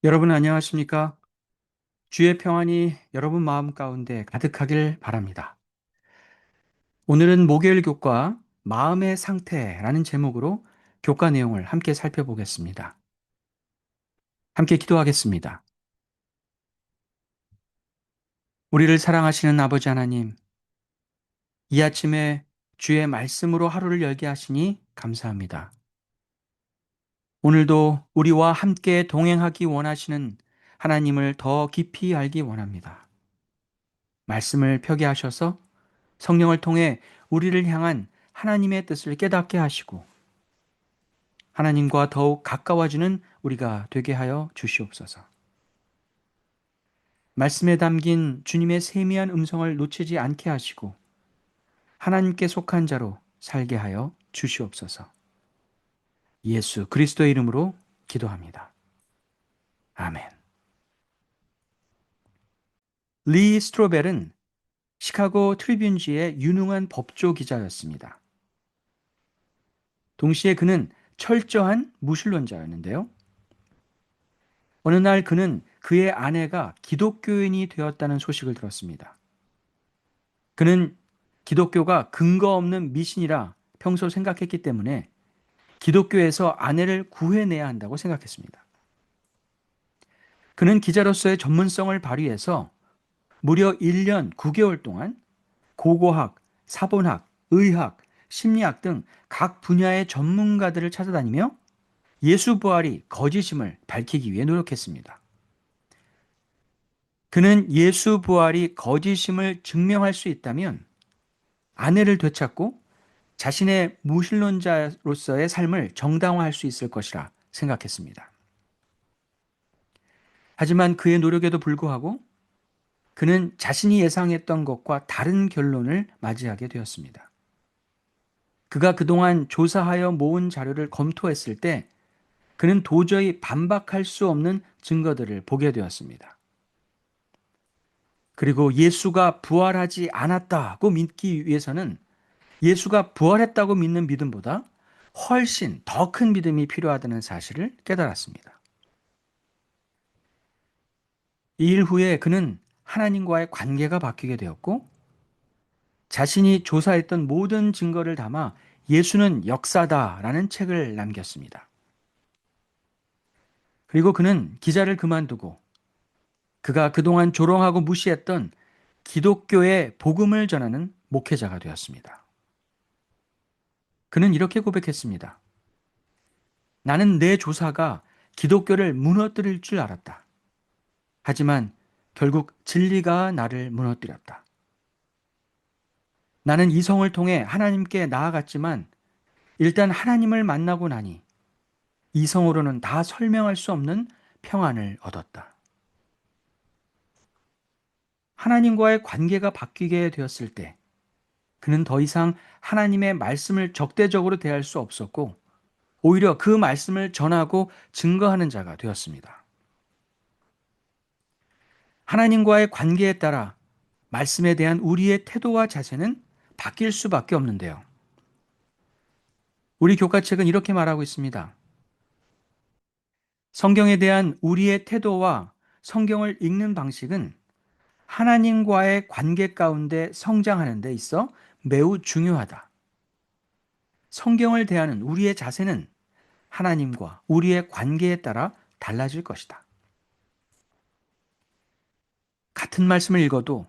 여러분 안녕하십니까? 주의 평안이 여러분 마음 가운데 가득하길 바랍니다. 오늘은 목요일 교과 마음의 상태라는 제목으로 교과 내용을 함께 살펴보겠습니다. 함께 기도하겠습니다. 우리를 사랑하시는 아버지 하나님, 이 아침에 주의 말씀으로 하루를 열게 하시니 감사합니다. 오늘도 우리와 함께 동행하기 원하시는 하나님을 더 깊이 알기 원합니다. 말씀을 펴게 하셔서 성령을 통해 우리를 향한 하나님의 뜻을 깨닫게 하시고 하나님과 더욱 가까워지는 우리가 되게 하여 주시옵소서. 말씀에 담긴 주님의 세미한 음성을 놓치지 않게 하시고 하나님께 속한 자로 살게 하여 주시옵소서. 예수 그리스도의 이름으로 기도합니다. 아멘. 리 스트로벨은 시카고 트리뷴지의 유능한 법조 기자였습니다. 동시에 그는 철저한 무신론자였는데요. 어느 날 그는 그의 아내가 기독교인이 되었다는 소식을 들었습니다. 그는 기독교가 근거 없는 미신이라 평소 생각했기 때문에 기독교에서 아내를 구해내야 한다고 생각했습니다. 그는 기자로서의 전문성을 발휘해서 무려 1년 9개월 동안 고고학, 사본학, 의학, 심리학 등 각 분야의 전문가들을 찾아다니며 예수 부활이 거짓임을 밝히기 위해 노력했습니다. 그는 예수 부활이 거짓임을 증명할 수 있다면 아내를 되찾고 자신의 무신론자로서의 삶을 정당화할 수 있을 것이라 생각했습니다. 하지만 그의 노력에도 불구하고 그는 자신이 예상했던 것과 다른 결론을 맞이하게 되었습니다. 그가 그동안 조사하여 모은 자료를 검토했을 때 그는 도저히 반박할 수 없는 증거들을 보게 되었습니다. 그리고 예수가 부활하지 않았다고 믿기 위해서는 예수가 부활했다고 믿는 믿음보다 훨씬 더 큰 믿음이 필요하다는 사실을 깨달았습니다. 이 일 후에 그는 하나님과의 관계가 바뀌게 되었고 자신이 조사했던 모든 증거를 담아 예수는 역사다라는 책을 남겼습니다. 그리고 그는 기자를 그만두고 그가 그동안 조롱하고 무시했던 기독교의 복음을 전하는 목회자가 되었습니다. 그는 이렇게 고백했습니다. 나는 내 조사가 기독교를 무너뜨릴 줄 알았다. 하지만 결국 진리가 나를 무너뜨렸다. 나는 이성을 통해 하나님께 나아갔지만 일단 하나님을 만나고 나니 이성으로는 다 설명할 수 없는 평안을 얻었다. 하나님과의 관계가 바뀌게 되었을 때 그는 더 이상 하나님의 말씀을 적대적으로 대할 수 없었고 오히려 그 말씀을 전하고 증거하는 자가 되었습니다. 하나님과의 관계에 따라 말씀에 대한 우리의 태도와 자세는 바뀔 수밖에 없는데요. 우리 교과책은 이렇게 말하고 있습니다. 성경에 대한 우리의 태도와 성경을 읽는 방식은 하나님과의 관계 가운데 성장하는 데 있어 매우 중요하다. 성경을 대하는 우리의 자세는 하나님과 우리의 관계에 따라 달라질 것이다. 같은 말씀을 읽어도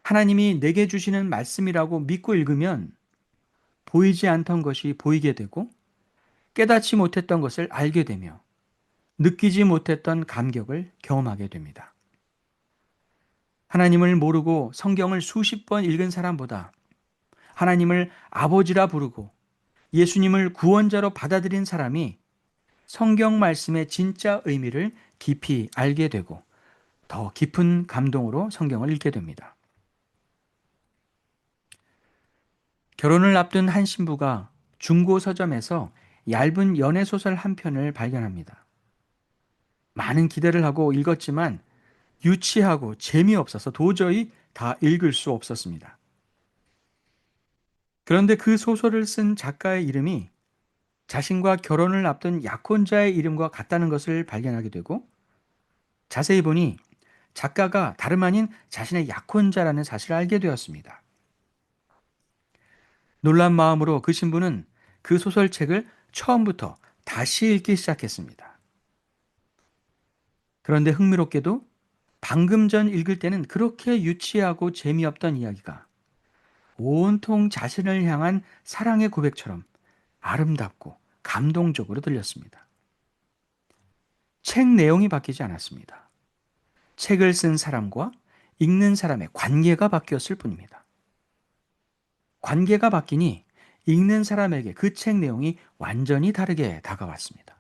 하나님이 내게 주시는 말씀이라고 믿고 읽으면 보이지 않던 것이 보이게 되고 깨닫지 못했던 것을 알게 되며 느끼지 못했던 감격을 경험하게 됩니다. 하나님을 모르고 성경을 수십 번 읽은 사람보다 하나님을 아버지라 부르고 예수님을 구원자로 받아들인 사람이 성경 말씀의 진짜 의미를 깊이 알게 되고 더 깊은 감동으로 성경을 읽게 됩니다. 결혼을 앞둔 한 신부가 중고 서점에서 얇은 연애 소설 한 편을 발견합니다. 많은 기대를 하고 읽었지만 유치하고 재미없어서 도저히 다 읽을 수 없었습니다. 그런데 그 소설을 쓴 작가의 이름이 자신과 결혼을 앞둔 약혼자의 이름과 같다는 것을 발견하게 되고 자세히 보니 작가가 다름 아닌 자신의 약혼자라는 사실을 알게 되었습니다. 놀란 마음으로 그 신부는 그 소설책을 처음부터 다시 읽기 시작했습니다. 그런데 흥미롭게도 방금 전 읽을 때는 그렇게 유치하고 재미없던 이야기가 온통 자신을 향한 사랑의 고백처럼 아름답고 감동적으로 들렸습니다. 책 내용이 바뀌지 않았습니다. 책을 쓴 사람과 읽는 사람의 관계가 바뀌었을 뿐입니다. 관계가 바뀌니 읽는 사람에게 그 책 내용이 완전히 다르게 다가왔습니다.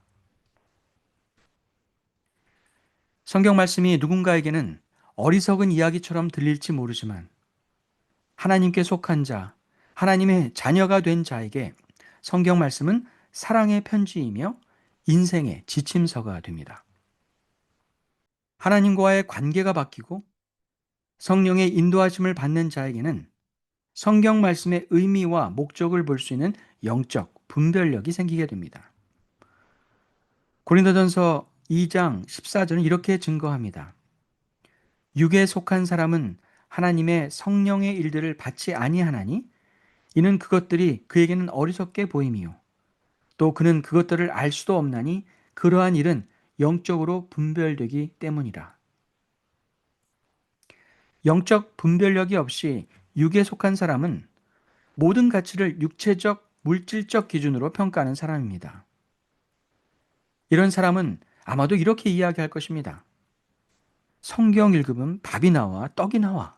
성경 말씀이 누군가에게는 어리석은 이야기처럼 들릴지 모르지만 하나님께 속한 자, 하나님의 자녀가 된 자에게 성경 말씀은 사랑의 편지이며 인생의 지침서가 됩니다. 하나님과의 관계가 바뀌고 성령의 인도하심을 받는 자에게는 성경 말씀의 의미와 목적을 볼 수 있는 영적 분별력이 생기게 됩니다. 고린도전서 2장 14절은 이렇게 증거합니다. 육에 속한 사람은 하나님의 성령의 일들을 받지 아니하나니 이는 그것들이 그에게는 어리석게 보임이요 또 그는 그것들을 알 수도 없나니 그러한 일은 영적으로 분별되기 때문이라. 영적 분별력이 없이 육에 속한 사람은 모든 가치를 육체적, 물질적 기준으로 평가하는 사람입니다. 이런 사람은 아마도 이렇게 이야기할 것입니다. 성경 읽으면 밥이 나와 떡이 나와.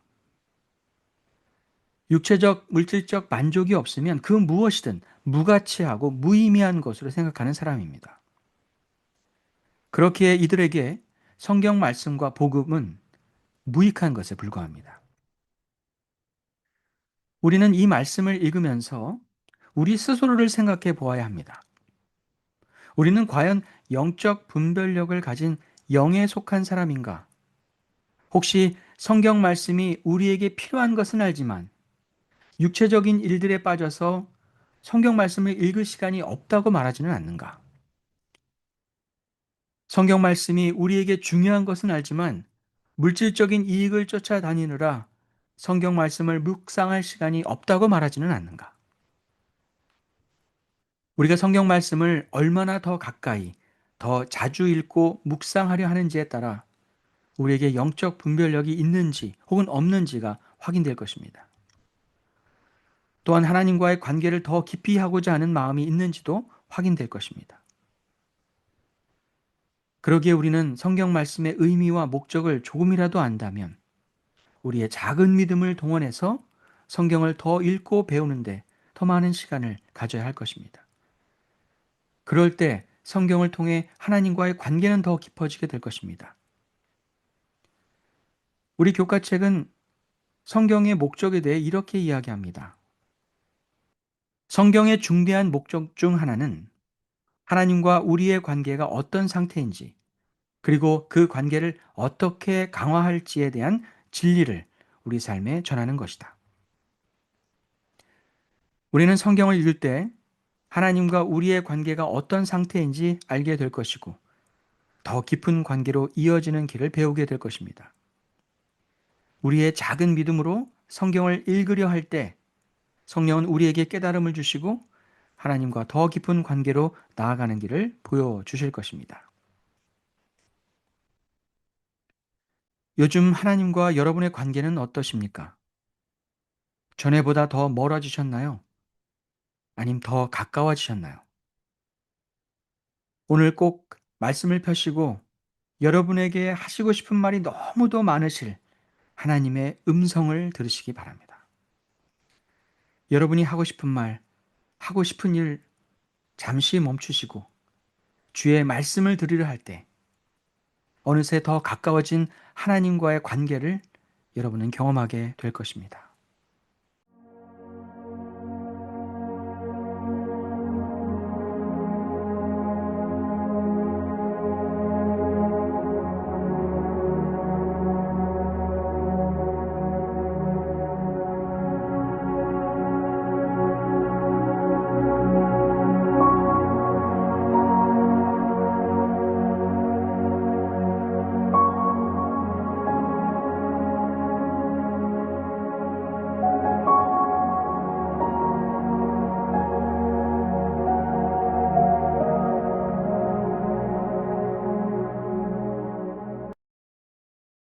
육체적, 물질적 만족이 없으면 그 무엇이든 무가치하고 무의미한 것으로 생각하는 사람입니다. 그렇기에 이들에게 성경 말씀과 복음은 무익한 것에 불과합니다. 우리는 이 말씀을 읽으면서 우리 스스로를 생각해 보아야 합니다. 우리는 과연 영적 분별력을 가진 영에 속한 사람인가? 혹시 성경 말씀이 우리에게 필요한 것은 알지만 육체적인 일들에 빠져서 성경 말씀을 읽을 시간이 없다고 말하지는 않는가? 성경 말씀이 우리에게 중요한 것은 알지만 물질적인 이익을 쫓아다니느라 성경 말씀을 묵상할 시간이 없다고 말하지는 않는가? 우리가 성경 말씀을 얼마나 더 가까이, 더 자주 읽고 묵상하려 하는지에 따라 우리에게 영적 분별력이 있는지 혹은 없는지가 확인될 것입니다. 또한 하나님과의 관계를 더 깊이 하고자 하는 마음이 있는지도 확인될 것입니다. 그러기에 우리는 성경 말씀의 의미와 목적을 조금이라도 안다면 우리의 작은 믿음을 동원해서 성경을 더 읽고 배우는데 더 많은 시간을 가져야 할 것입니다. 그럴 때 성경을 통해 하나님과의 관계는 더 깊어지게 될 것입니다. 우리 교과책은 성경의 목적에 대해 이렇게 이야기합니다. 성경의 중대한 목적 중 하나는 하나님과 우리의 관계가 어떤 상태인지, 그리고 그 관계를 어떻게 강화할지에 대한 진리를 우리 삶에 전하는 것이다. 우리는 성경을 읽을 때 하나님과 우리의 관계가 어떤 상태인지 알게 될 것이고, 더 깊은 관계로 이어지는 길을 배우게 될 것입니다. 우리의 작은 믿음으로 성경을 읽으려 할 때 성령은 우리에게 깨달음을 주시고 하나님과 더 깊은 관계로 나아가는 길을 보여주실 것입니다. 요즘 하나님과 여러분의 관계는 어떠십니까? 전에보다 더 멀어지셨나요? 아님 더 가까워지셨나요? 오늘 꼭 말씀을 펴시고 여러분에게 하시고 싶은 말이 너무도 많으실 하나님의 음성을 들으시기 바랍니다. 여러분이 하고 싶은 말, 하고 싶은 일 잠시 멈추시고 주의 말씀을 들으려 할 때 어느새 더 가까워진 하나님과의 관계를 여러분은 경험하게 될 것입니다.